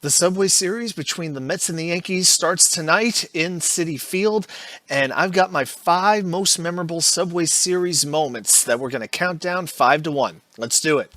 The Subway Series between the Mets and the Yankees starts tonight in Citi Field, and I've got my 5 most memorable Subway Series moments that we're going to count down 5 to 1. Let's do it.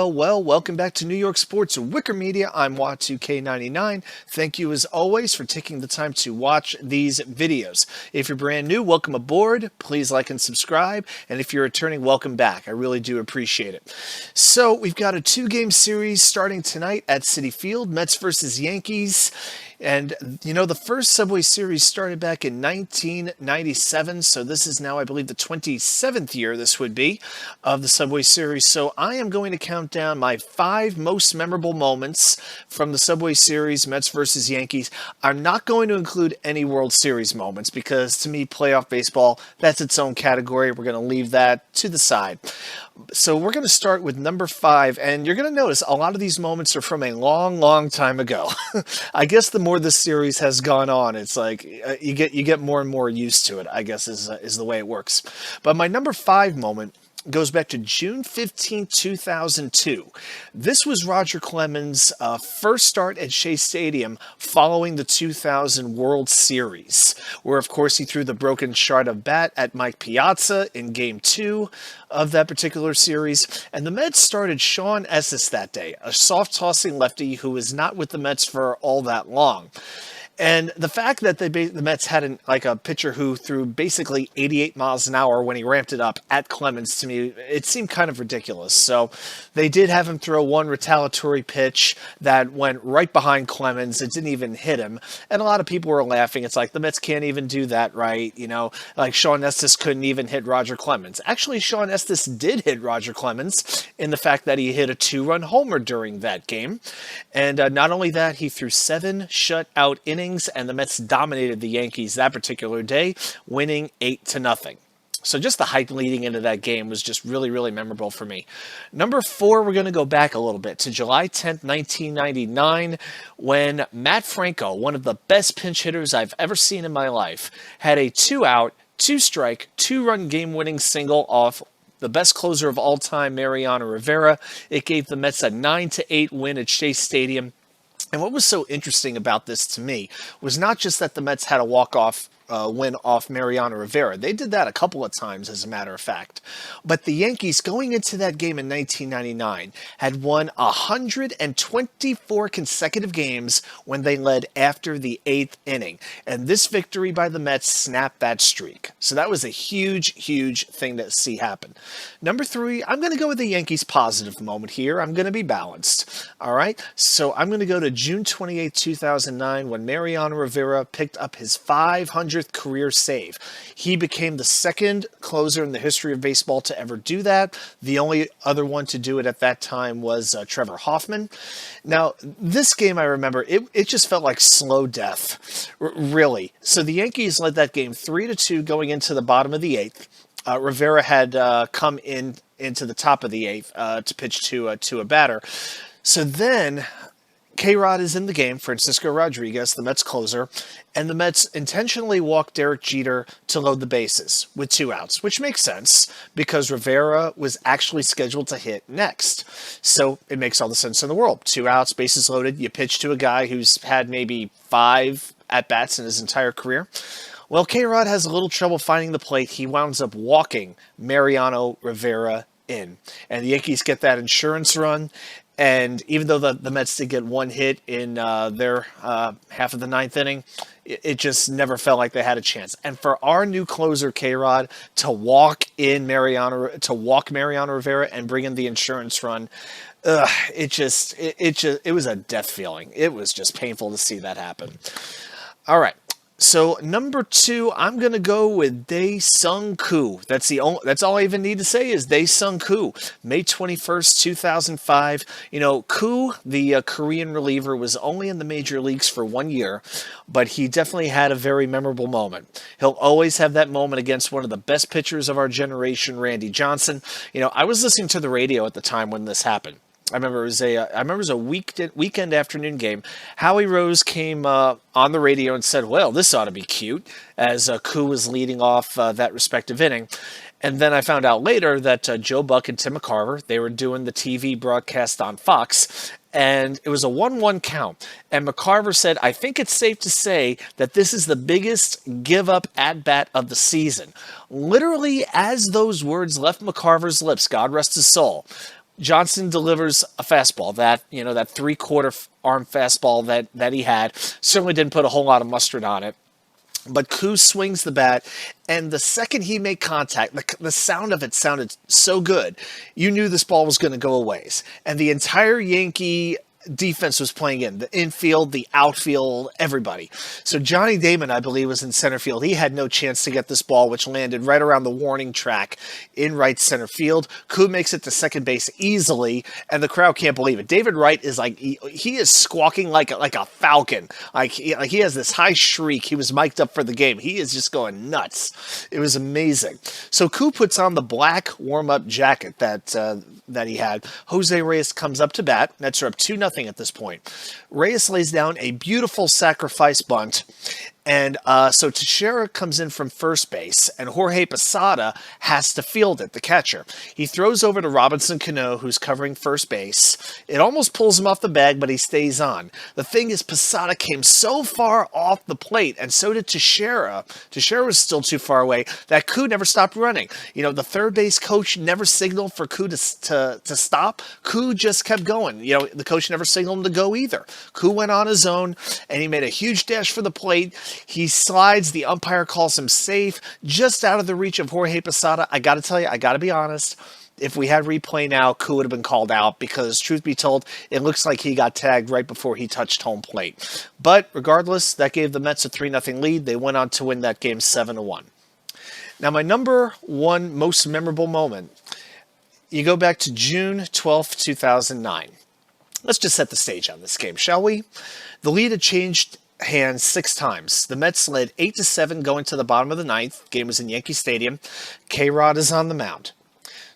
Well, welcome back to New York Sports WickerMedia. I'm Y2K99. Thank you as always for taking the time to watch these videos. If you're brand new, welcome aboard. Please like and subscribe. And if you're returning, welcome back. I really do appreciate it. So we've got a 2-game series starting tonight at Citi Field, Mets versus Yankees. And, you know, the first Subway Series started back in 1997, so this is now, I believe, the 27th year this would be of the Subway Series. So I am going to count down my 5 most memorable moments from the Subway Series, Mets versus Yankees. I'm not going to include any World Series moments because, to me, playoff baseball, that's its own category. We're going to leave that to the side. So we're going to start with number 5, and you're going to notice a lot of these moments are from a long time ago. I guess the more this series has gone on, it's like you get more and more used to it, I guess is the way it works. But my number 5 moment goes back to June 15, 2002. This was Rogerclemens' first start at Shea Stadium following the 2000 World Series, where, of course, he threw the broken shard of bat at Mike Piazza in Game 2 of that particular series. And the Mets started shawnestes that day, a soft-tossing lefty who was not with the Mets for all that long. And the fact that the Mets had a pitcher who threw basically 88 miles an hour when he ramped it up at Clemens, to me, it seemed kind of ridiculous. So they did have him throw one retaliatory pitch that went right behind Clemens. It didn't even hit him. And a lot of people were laughing. It's like, the Mets can't even do that right. You know, like shawnestes couldn't even hit Rogerclemens. Actually, shawnestes did hit Rogerclemens in the fact that he hit a 2-run homer during that game. And not only that, he threw 7 shutout innings, and the Mets dominated the Yankees that particular day, winning 8-0. So just the hype leading into that game was just really memorable for me. Number 4, we're going to go back a little bit to July 10th, 1999, when mattfranco, one of the best pinch hitters I've ever seen in my life, had a 2-out, 2-strike, 2-run game-winning single off the best closer of all time, Marianorivera. It gave the Mets a 9-8 win at Shea Stadium. And what was so interesting about this to me was not just that the Mets had a walk-off win off Marianorivera. They did that a couple of times, as a matter of fact. But the Yankees, going into that game in 1999, had won 124 consecutive games when they led after the 8th inning. And this victory by the Mets snapped that streak. So that was a huge thing to see happen. Number 3, I'm going to go with the Yankees' positive moment here. I'm going to be balanced. All right? So I'm going to go to June 28, 2009, when Marianorivera picked up his 500th career save. He became the second closer in the history of baseball to ever do that. The only other one to do it at that time was Trevor Hoffman. Now, this game, I remember, it just felt like slow death, really. So the Yankees led that game 3-2 going into the bottom of the 8th. Rivera had come into the top of the 8th to pitch to a batter. So then K-Rod is in the game, Franciscorodriguez, the Mets closer, and the Mets intentionally walked Derekjeter to load the bases with 2 outs, which makes sense because Rivera was actually scheduled to hit next. So it makes all the sense in the world. 2 outs, bases loaded, you pitch to a guy who's had maybe 5 at-bats in his entire career. Well, K-Rod has a little trouble finding the plate. He winds up walking Marianorivera in, and the Yankees get that insurance run. And even though the Mets did get 1 hit in their half of the 9th inning, it just never felt like they had a chance. And for our new closer, K-Rod, to walk Marianorivera and bring in the insurance run, it was a death feeling. It was just painful to see that happen. All right. So number 2, I'm going to go with daesungkoo. That's all I even need to say is daesungkoo. May 21st, 2005. You know, Koo, the Korean reliever, was only in the major leagues for 1 year, but he definitely had a very memorable moment. He'll always have that moment against one of the best pitchers of our generation, Randy Johnson. You know, I was listening to the radio at the time when this happened. I remember it was a weekend afternoon game. Howie Rose came on the radio and said, "Well, this ought to be cute," as Koo was leading off that respective inning. And then I found out later that Joe Buck and Tim McCarver, they were doing the TV broadcast on Fox, and it was a 1-1 count. And McCarver said, "I think it's safe to say that this is the biggest give-up at-bat of the season." Literally, as those words left McCarver's lips, God rest his soul, Johnson delivers a fastball, that three-quarter arm fastball that he had. Certainly didn't put a whole lot of mustard on it. But Koo swings the bat, and the second he made contact, the sound of it sounded so good, you knew this ball was going to go a ways. And the entire Yankee defense was playing in, the infield, the outfield, everybody. So Johnny Damon, I believe, was in center field. He had no chance to get this ball, which landed right around the warning track in right center field. Koo makes it to second base easily, and the crowd can't believe it. Davidwright is like, he is squawking like a falcon. He has this high shriek. He was mic'd up for the game. He is just going nuts. It was amazing. So Koo puts on the black warm-up jacket that he had. Josereyes comes up to bat. Mets are up 2-0 at this point. Reyes lays down a beautiful sacrifice bunt, and so Teixeira comes in from first base, and Jorgeposada has to field it, the catcher. He throws over to Robinson Cano, who's covering first base. It almost pulls him off the bag, but he stays on. The thing is, Posada came so far off the plate, and so did Teixeira. Teixeira was still too far away that Koo never stopped running. The third base coach never signaled for Koo to stop. Koo just kept going. The coach never signaled him to go either. Koo went on his own, and he made a huge dash for the plate. He slides. The umpire calls him safe, just out of the reach of Jorgeposada. I got to tell you, I got to be honest. If we had replay now, Koo would have been called out because, truth be told, it looks like he got tagged right before he touched home plate. But regardless, that gave the Mets a 3-0 lead. They went on to win that game 7-1. Now, my number one most memorable moment, you go back to June 12th, 2009. Let's just set the stage on this game, shall we? The lead had changed hands 6 times. The Mets led 8-7 going to the bottom of the ninth. Game was in Yankee Stadium. K-Rod is on the mound.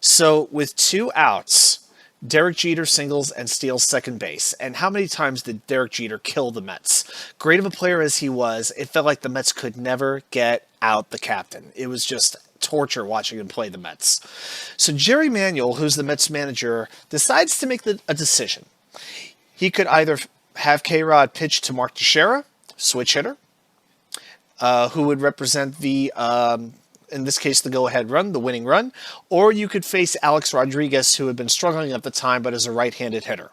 So with 2 outs, Derekjeter singles and steals second base. And how many times did Derekjeter kill the Mets? Great of a player as he was, it felt like the Mets could never get out the captain. It was just torture watching him play the Mets. So Jerry Manuel, who's the Mets manager, decides to make a decision. He could either have K-Rod pitch to Mark Teixeira, switch hitter, who would represent the, in this case, the go-ahead run, the winning run, or you could face Alexrodriguez, who had been struggling at the time but is a right-handed hitter.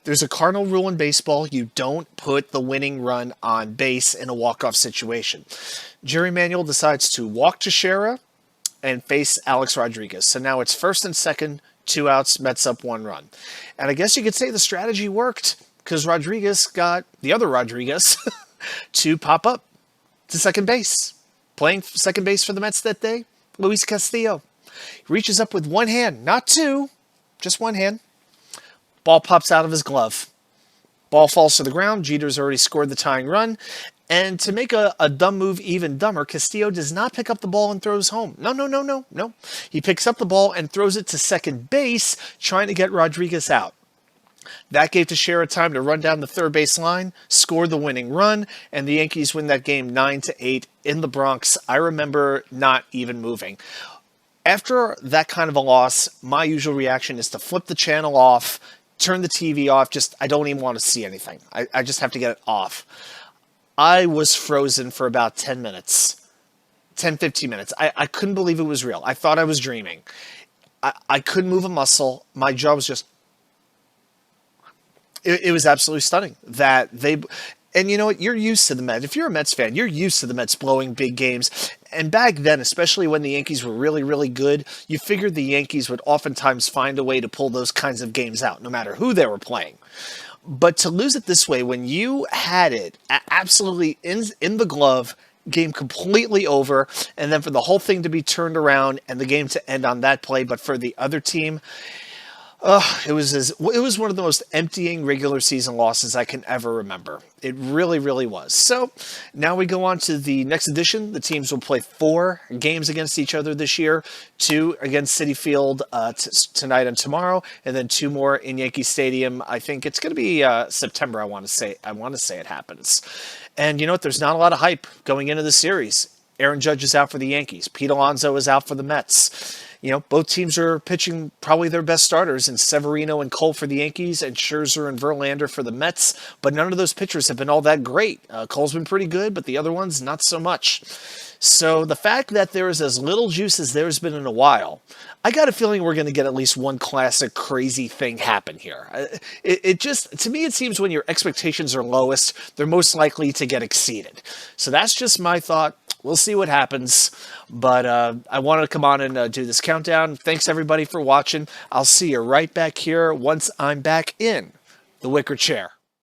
There's a cardinal rule in baseball: you don't put the winning run on base in a walk-off situation. Jerry Manuel decides to walk Teixeira and face Alexrodriguez. So now it's first and second, 2 outs, Mets up 1 run. And I guess you could say the strategy worked, because Rodriguez got the other Rodriguez to pop up to second base. Playing second base for the Mets that day, Luiscastillo. He reaches up with 1 hand, not 2, just 1 hand. Ball pops out of his glove. Ball falls to the ground. Jeter's already scored the tying run. And to make a dumb move even dumber, Castillo does not pick up the ball and throws home. No. He picks up the ball and throws it to second base, trying to get Rodriguez out. That gave Teixeira time to run down the third base line, score the winning run, and the Yankees win that game 9-8 in the Bronx. I remember not even moving. After that kind of a loss, my usual reaction is to flip the channel off, turn the TV off. I don't even want to see anything. I just have to get it off. I was frozen for about 10 minutes, 15 minutes. I couldn't believe it was real. I thought I was dreaming. I couldn't move a muscle. My jaw was just... It was absolutely stunning that they... And you know what? You're used to the Mets. If you're a Mets fan, you're used to the Mets blowing big games. And back then, especially when the Yankees were really, really good, you figured the Yankees would oftentimes find a way to pull those kinds of games out, no matter who they were playing. But to lose it this way, when you had it absolutely in the glove, game completely over, and then for the whole thing to be turned around and the game to end on that play, but for the other team... It was one of the most emptying regular season losses I can ever remember. It really, really was. So now we go on to the next edition. The teams will play 4 games against each other this year: 2 against Citi Field tonight and tomorrow, and then 2 more in Yankee Stadium. I think it's going to be September. I want to say it happens. And you know what? There's not a lot of hype going into the series. Aaron Judge is out for the Yankees. Pete Alonso is out for the Mets. You know, both teams are pitching probably their best starters in Severino and Cole for the Yankees and Scherzer and Verlander for the Mets, but none of those pitchers have been all that great. Cole's been pretty good, but the other ones, not so much. So the fact that there is as little juice as there's been in a while, I got a feeling we're going to get at least one classic crazy thing happen here. It just, to me, it seems when your expectations are lowest, they're most likely to get exceeded. So that's just my thought. We'll see what happens, but I wanted to come on and do this countdown. Thanks, everybody, for watching. I'll see you right back here once I'm back in the wicker chair.